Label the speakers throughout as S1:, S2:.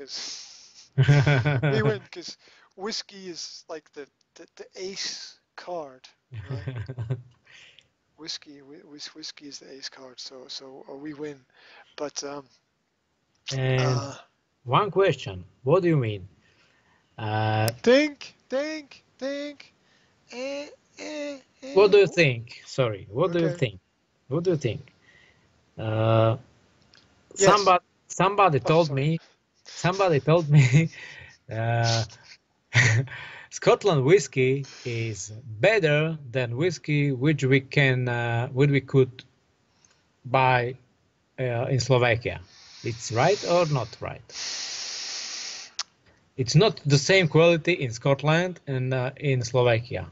S1: because whiskey is like the ace card, right? Whiskey is the ace card, so we win. But
S2: And
S1: uh,
S2: one question, what do you mean?
S1: think. Eh,
S2: What do you think? Sorry, what do you
S1: Okay.
S2: think? What do you think? Uh,
S1: Yes.
S2: somebody
S1: Oh,
S2: told
S1: sorry.
S2: me, somebody told me, uh, Scotland whiskey is better than whiskey which we could buy in Slovakia. It's right or not right? It's not the same quality in Scotland and in Slovakia.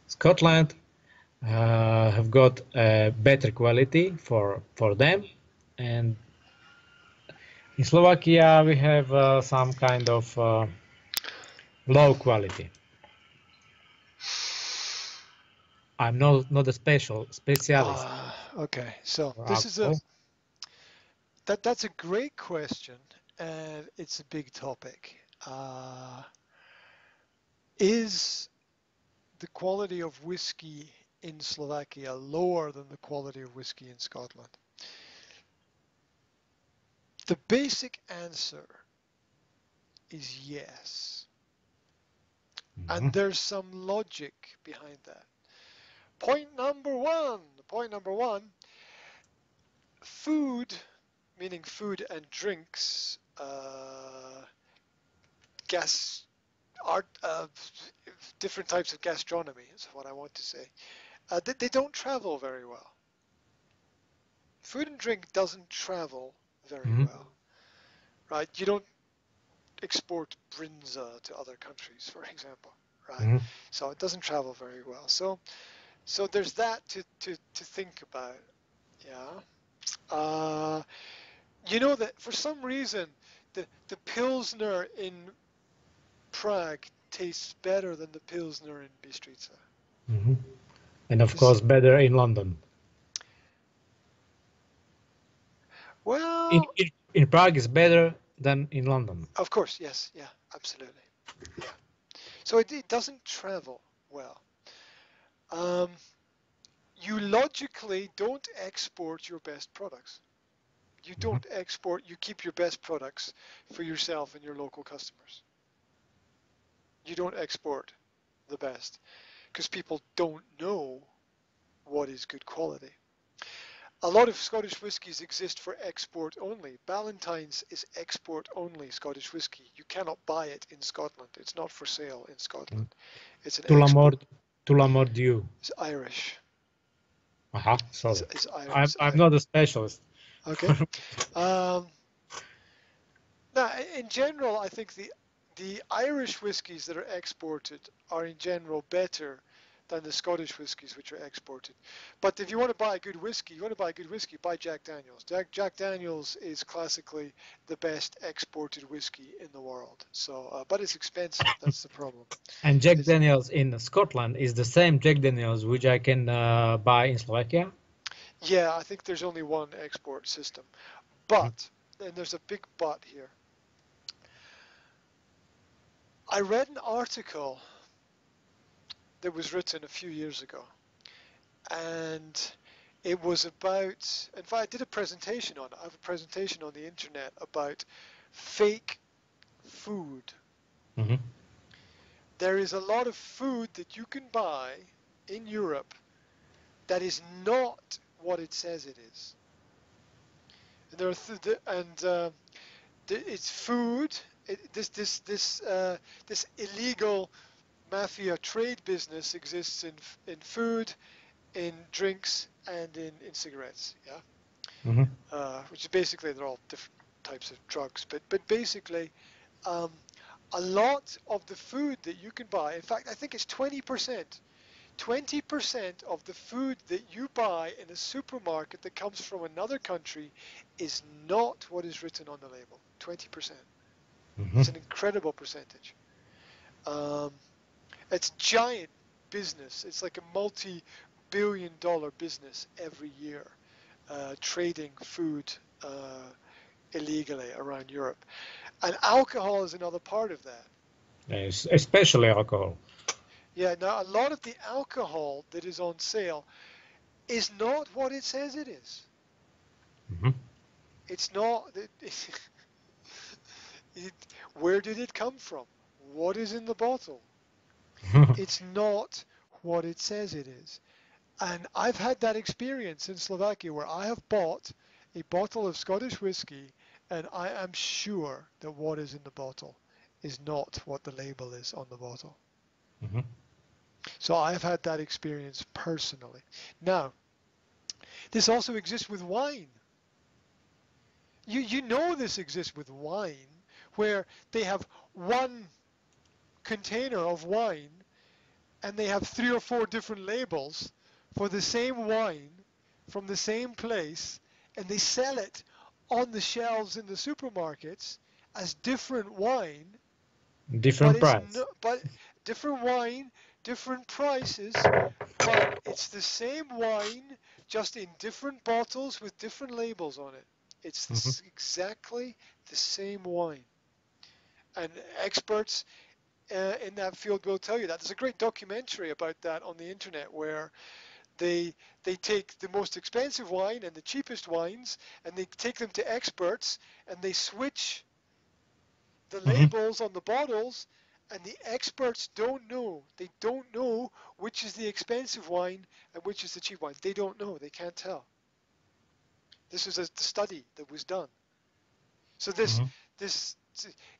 S2: Scotland have got a better quality for them, and in Slovakia we have some kind of low quality. I'm not a specialist
S1: Okay. So
S2: for
S1: this is a
S2: alcohol.
S1: that's a great question, and it's a big topic. Is the quality of whiskey in Slovakia lower than the quality of whiskey in Scotland? The basic answer is yes. And
S2: Mhm.
S1: there's some logic behind that. Point number one, food, meaning food and drinks, gas, art, different types of gastronomy is what I want to say. They don't travel very well. Food and drink doesn't travel very
S2: Mhm.
S1: well, right? You don't export brinza to other countries, for example, right?
S2: Mhm.
S1: So it doesn't travel very well. So there's that to think about. Yeah. Uh, you know that for some reason the Pilsner in Prague tastes better than the Pilsner in Bistrica.
S2: Mhm. And of
S1: This
S2: course, better in London.
S1: well,
S2: In Prague is better than in London.
S1: of course, yes, yeah, absolutely, yeah. So it doesn't travel well. Um, you logically don't export your best products. You
S2: Mhm.
S1: don't export. You keep your best products for yourself and your local customers. You don't export the best because people don't know what is good quality. A lot of Scottish whiskies exist for export only. Ballantine's is export only Scottish whiskey. You cannot buy it in Scotland. It's not for sale in Scotland. It's an export.
S2: Tullamore Dew.
S1: It's Irish.
S2: Aha,
S1: It's,
S2: sorry.
S1: it's,
S2: I'm
S1: it's
S2: I'm not a specialist.
S1: Okay. Um, Now, in general, I think the Irish whiskies that are exported are in general better than the Scottish whiskies which are exported. But if you want to buy a good whiskey, you want to buy a good whiskey, buy Jack Daniels. Jack Daniels is classically the best exported whiskey in the world. So, but it's expensive. That's the problem.
S2: And Jack
S1: It's,
S2: Daniels in Scotland is the same Jack Daniels which I can buy in Slovakia.
S1: yeah, I think there's only one export system. But, and there's a big but here. I read an article that was written a few years ago, and it was about, in fact, I did a presentation on it. I have a presentation on the internet about fake food.
S2: Mm-hmm.
S1: There is a lot of food that you can buy in Europe that is not what it says it is. And there are it's food. This illegal mafia trade business exists in food, in drinks, and in cigarettes. Yeah.
S2: Mm-hmm.
S1: Which is basically they're all different types of drugs. But basically, um, a lot of the food that you can buy, in fact, I think it's 20%. 20% of the food that you buy in a supermarket that comes from another country is not what is written on the label. 20%.
S2: Mm-hmm.
S1: It's an incredible percentage. Um, it's giant business. It's like a multi-billion-dollar business every year, trading food illegally around Europe. And alcohol is another part of that.
S2: Especially alcohol.
S1: Yeah, now a lot of the alcohol that is on sale is not what it says it is.
S2: Mhm.
S1: It's not. Where did it come from? What is in the bottle? It's not what it says it is. And I've had that experience in Slovakia where I have bought a bottle of Scottish whiskey and I am sure that what is in the bottle is not what the label is on the bottle.
S2: Mhm.
S1: So I've had that experience personally. Now, this also exists with wine. You know this exists with wine where they have one container of wine and they have 3 or 4 different labels for the same wine from the same place, and they sell it on the shelves in the supermarkets as different wine, but
S2: Different
S1: it's
S2: price.
S1: no, but different wine, different prices, but it's the same wine just in different bottles with different labels on it. It's
S2: Mhm.
S1: exactly the same wine. And experts in that field will tell you that. There's a great documentary about that on the internet where they they take the most expensive wine and the cheapest wines and they take them to experts and they switch the
S2: Mhm.
S1: labels on the bottles and the experts don't know. They don't know which is the expensive wine and which is the cheap wine. They don't know. They can't tell. This is a study that was done. So
S2: Mhm.
S1: this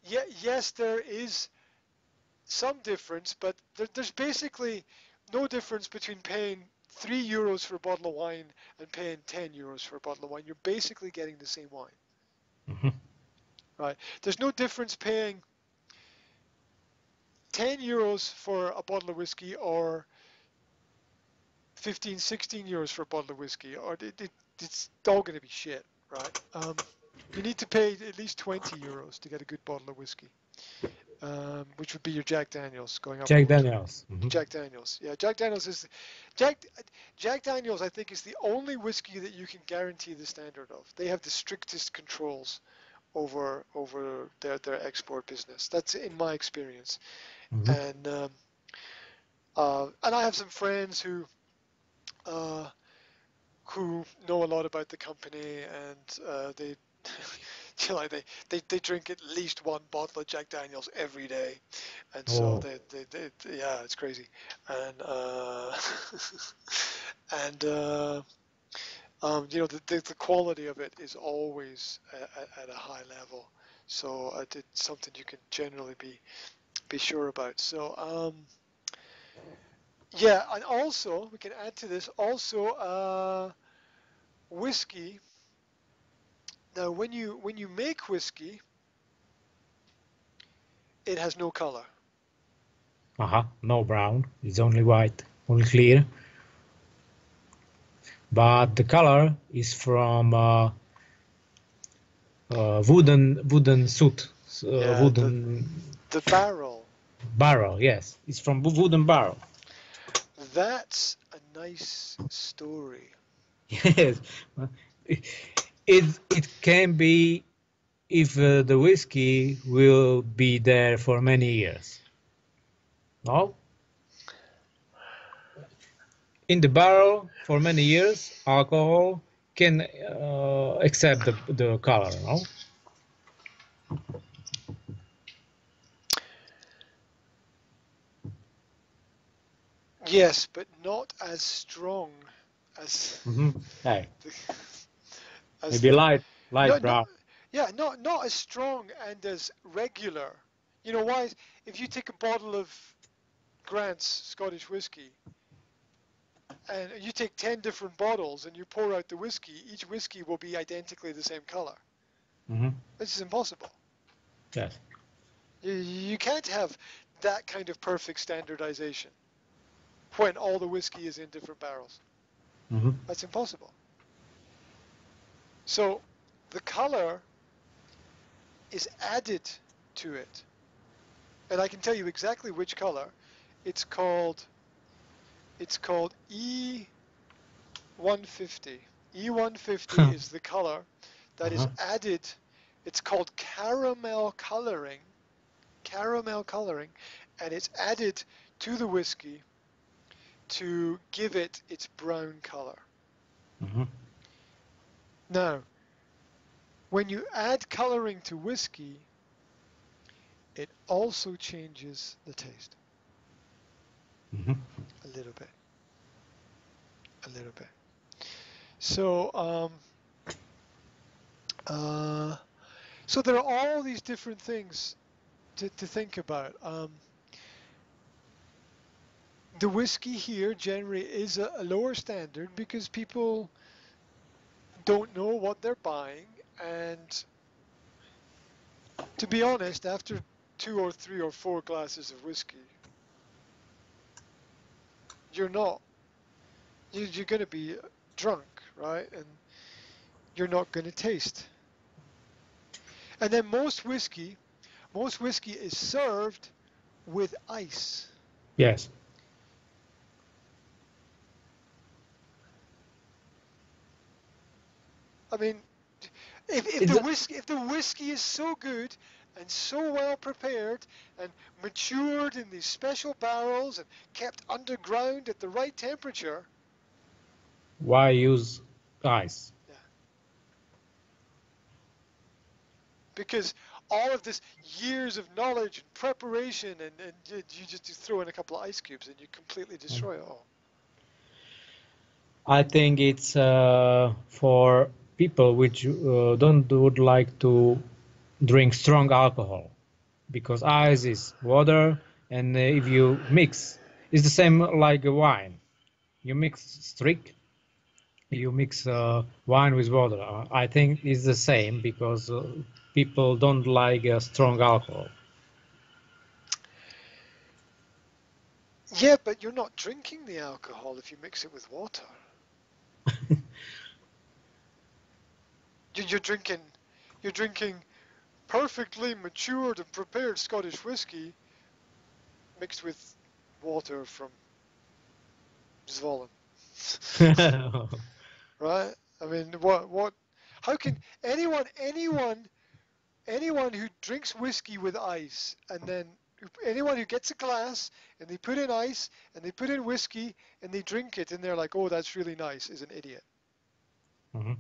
S1: yeah, yes, there is some difference, but there's basically no difference between paying €3 for a bottle of wine and paying €10 for a bottle of wine. You're basically getting the same wine,
S2: Mhm.
S1: right? There's no difference paying €10 for a bottle of whiskey or 15, €16 for a bottle of whiskey, or it's all going to be shit, right? You need to pay at least €20 to get a good bottle of whiskey, which would be your Jack Daniels going
S2: Jack
S1: upwards.
S2: Daniels. Mhm.
S1: Jack Daniels. Yeah, Jack Daniels is Jack Jack Daniels I think is the only whiskey that you can guarantee the standard of. They have the strictest controls over their export business. That's in my experience.
S2: Mhm.
S1: And I have some friends uh, who know a lot about the company and they you know, they drink at least one bottle of Jack Daniels every day, and so
S2: Oh.
S1: yeah, it's crazy, and and you know the quality of it is always at a high level, so it's something you can generally be sure about. So yeah, and also we can add to this also whiskey. Now when you make whiskey, it has no color.
S2: Uh-huh. No brown. It's only white. Only clear. But the color is from wooden soot.
S1: Yeah,
S2: Wooden
S1: the barrel.
S2: barrel. Yes. It's from wooden barrel.
S1: That's a nice story.
S2: Yes. It can be if the whiskey will be there for many years. No? In the barrel for many years, alcohol can accept the color, no?
S1: Yes, but not as strong as
S2: Mm-hmm. Hey,
S1: the as
S2: maybe
S1: the
S2: light
S1: no no
S2: brown.
S1: yeah not as strong and as regular. You know why? If you take a bottle of Grant's Scottish whiskey and you take 10 different bottles and you pour out the whiskey, each whiskey will be identically the same color.
S2: Mm-hmm.
S1: This is impossible.
S2: Yes.
S1: You can't have that kind of perfect standardization when all the whiskey is in different barrels.
S2: Mm-hmm.
S1: That's impossible. So the color is added to it. And I can tell you exactly which color. It's called E150. E150 is the color that is
S2: Uh-huh.
S1: added It's called caramel coloring, and it's added to the whiskey to give it its brown color.
S2: Mm-hmm.
S1: Now, when you add coloring to whiskey, it also changes the taste
S2: Mm-hmm.
S1: a little bit. So, so there are all these different things to think about. The whiskey here generally is a lower standard because people don't know what they're buying, and to be honest, after 2 or 3 or 4 glasses of whiskey, you're going to be drunk, right? And you're not going to taste. And then most whiskey is served with ice.
S2: Yes.
S1: I mean, if the whiskey is so good and so well prepared and matured in these special barrels and kept underground at the right temperature,
S2: why use ice?
S1: yeah, because all of this years of knowledge and preparation, and you just throw in a couple of ice cubes and you completely destroy it all.
S2: I think it's for people which would like to drink strong alcohol, because ice is water, and if you mix, it's the same like a wine. You mix wine with water. I think it's the same because people don't like strong alcohol.
S1: Yeah, but you're not drinking the alcohol if you mix it with water. You're drinking perfectly matured and prepared Scottish whiskey mixed with water from Zvolen. Right? I mean, how can anyone who drinks whiskey with ice, and then anyone who gets a glass and they put in ice and they put in whiskey and they drink it and they're like, oh, that's really nice, is an idiot.
S2: Mhm.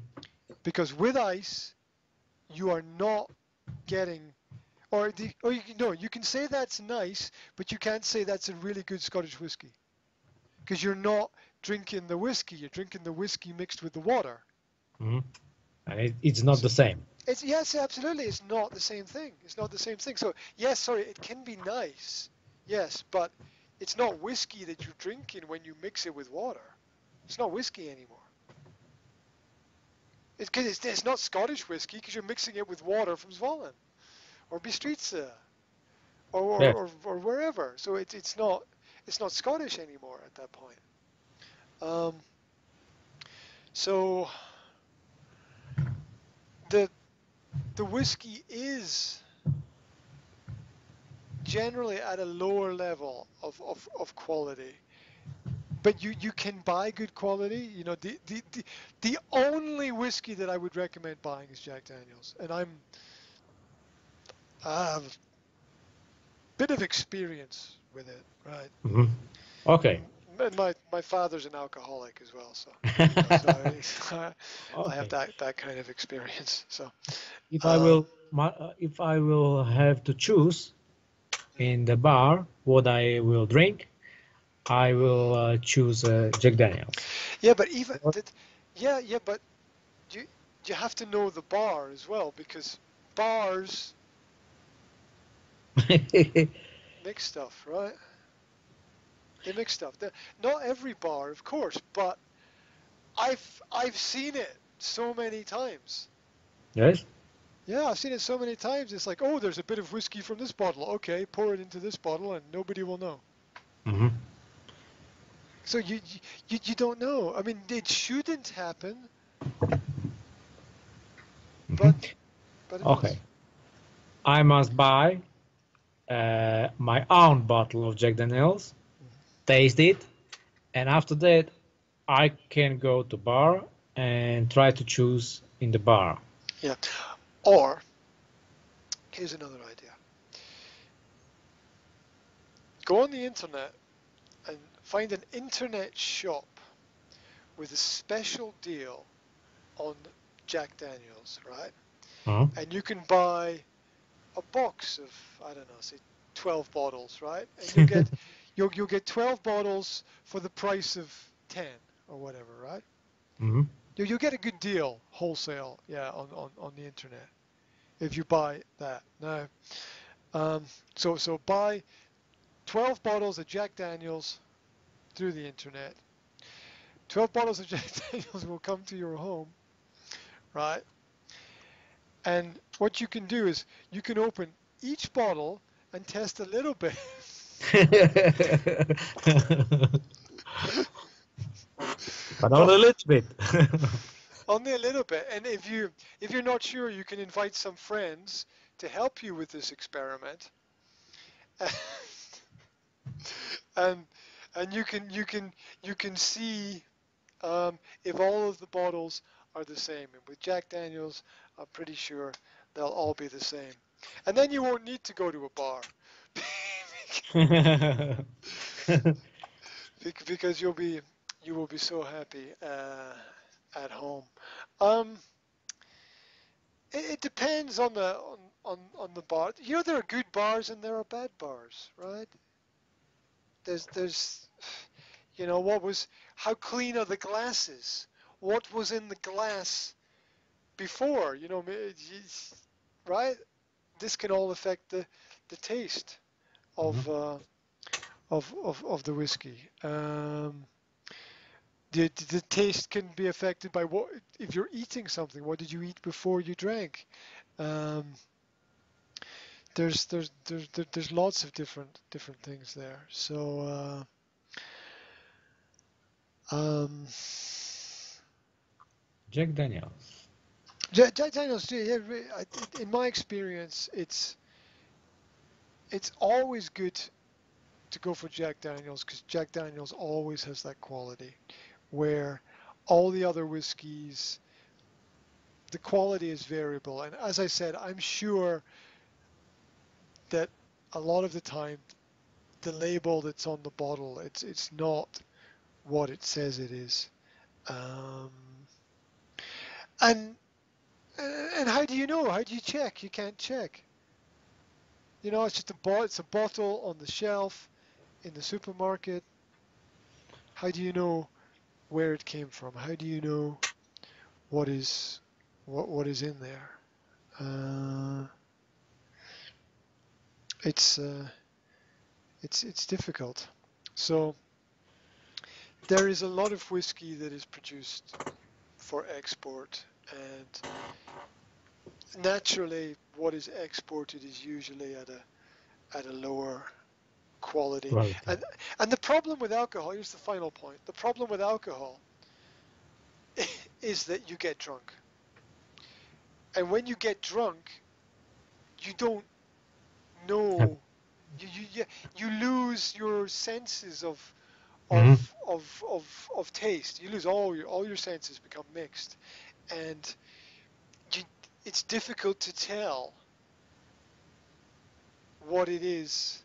S1: Because with ice, you are not getting, you can say that's nice, but you can't say that's a really good Scottish whiskey. Because you're not drinking the whiskey, you're drinking the whiskey mixed with the water.
S2: Mhm. And it's not the same.
S1: Yes, absolutely. It's not the same thing. It's not the same thing. So yes, sorry, it can be nice. Yes, but it's not whiskey that you're drinking when you mix it with water. It's not whiskey anymore. It's not Scottish whiskey because you're mixing it with water from Zvolen or Bistrica
S2: Yes.
S1: or wherever. So it's not Scottish anymore at that point. So the whiskey is generally at a lower level of quality, but you can buy good quality. You know, the only whiskey that I would recommend buying is Jack Daniels, and I have a bit of experience with it, right?
S2: Mhm. Okay.
S1: And my father's an alcoholic as well, so, you know, so I have
S2: Okay.
S1: that kind of experience. So
S2: If
S1: um,
S2: if I will have to choose in the bar what I will drink, I will choose Jack Daniels.
S1: yeah, but even that, yeah, but you you have to know the bar as well, because bars mix stuff, right? They mix stuff. Not every bar, of course, but I've seen it so many times.
S2: Yes.
S1: Yeah, I've seen it so many times. It's like, oh, there's a bit of whiskey from this bottle. Okay, pour it into this bottle, and nobody will know.
S2: Hmm.
S1: So you don't know. I mean, it shouldn't happen,
S2: Hmm.
S1: but it
S2: Okay.
S1: does.
S2: I must buy my own bottle of Jack Daniels, taste it, and after that, I can go to bar and try to choose in the bar.
S1: Yeah. Or Here's another idea. Go on the internet and find an internet shop with a special deal on Jack Daniels, right?
S2: Uh-huh.
S1: And you can buy a box of, I don't know, say 12 bottles, right? And you'll get 12 bottles for the price of 10 or whatever, right?
S2: Mhm.
S1: You'll get a good deal wholesale, yeah, on the internet if you buy that. Now, so buy 12 bottles of Jack Daniels through the internet. 12 bottles of Jack Daniels will come to your home, right? And what you can do is you can open each bottle and test a little bit.
S2: But only a little bit.
S1: Only a little bit. And if you're not sure, you can invite some friends to help you with this experiment. and and you can see if all of the bottles are the same. And with Jack Daniels, I'm pretty sure they'll all be the same. And then you won't need to go to a bar because you will be so happy at home. Um, it depends on the bar. You know, there are good bars and there are bad bars, right? There's how clean are the glasses? What was in the glass before? Right? This can all affect the taste
S2: Mhm.
S1: of of the whiskey. The taste can be affected by what if you're eating something. What did you eat before you drank? Um, there's lots of different things there. So
S2: Jack Daniels.
S1: Jack Daniels, yeah, in my experience, it's always good to go for Jack Daniels because Jack Daniels always has that quality where all the other whiskeys, the quality is variable. And as I said, I'm sure that a lot of the time the label that's on the bottle, it's not what it says it is. Um, and and how do you know? How do you check? You can't check. It's just it's a bottle on the shelf in the supermarket. How do you know where it came from? How do you know what is in there? Uh, it's it's difficult. So there is a lot of whiskey that is produced for export, and naturally, what is exported is usually at a lower quality.
S2: Quality.
S1: And the problem with alcohol, here's the final point. The problem with alcohol is that you get drunk. And when you get drunk, you don't know you lose your senses
S2: Mhm.
S1: of taste. You lose all your senses become mixed, and you, it's difficult to tell what it is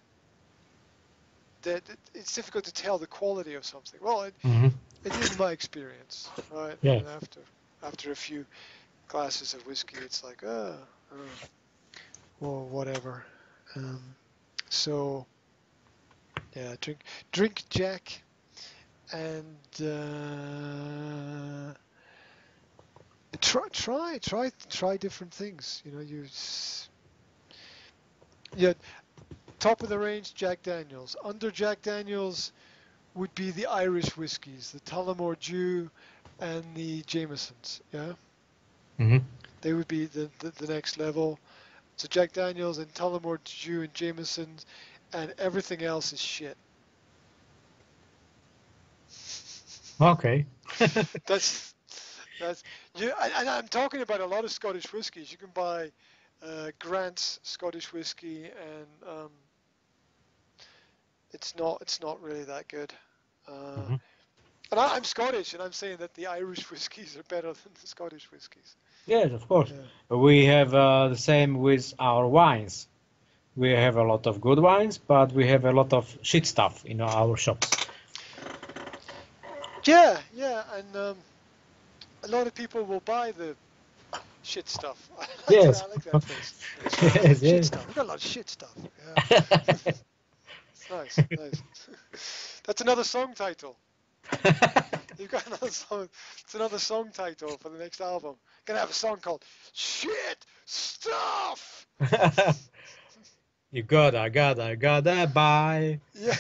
S1: that it's difficult to tell the quality of something. Well,
S2: Mhm.
S1: it is my experience, right?
S2: Yes.
S1: And after a few glasses of whiskey, it's like, well, whatever. Um, so yeah, drink Jack, and try different things. Yeah, top of the range Jack Daniels. Under Jack Daniels would be the Irish whiskies, the Tullamore Dew and the Jamesons. Yeah,
S2: Mhm.
S1: they would be the next level. So Jack Daniels and Tullamore Dew and Jamesons, and everything else is shit.
S2: Okay.
S1: That's that's you. And I'm talking about a lot of Scottish whiskies. You can buy Grant's Scottish whiskey, and it's not really that good. Uh,
S2: Mhm.
S1: And I'm Scottish, and I'm saying that the Irish whiskies are better than the Scottish whiskies.
S2: Yes, of course.
S1: Yeah.
S2: We have the same with our wines. We have a lot of good wines, but we have a lot of shit stuff in our shops.
S1: Yeah, yeah, and a lot of people will buy the shit stuff. I like
S2: Yes.
S1: that. I like that phrase.
S2: Yes,
S1: Shit
S2: yes.
S1: stuff. We got a lot of shit stuff. Yeah. It's nice, nice. That's another song title. You've got another song. It's another song title for the next album. Gonna have a song called "Shit Stuff."
S2: You gotta buy.
S1: Yeah.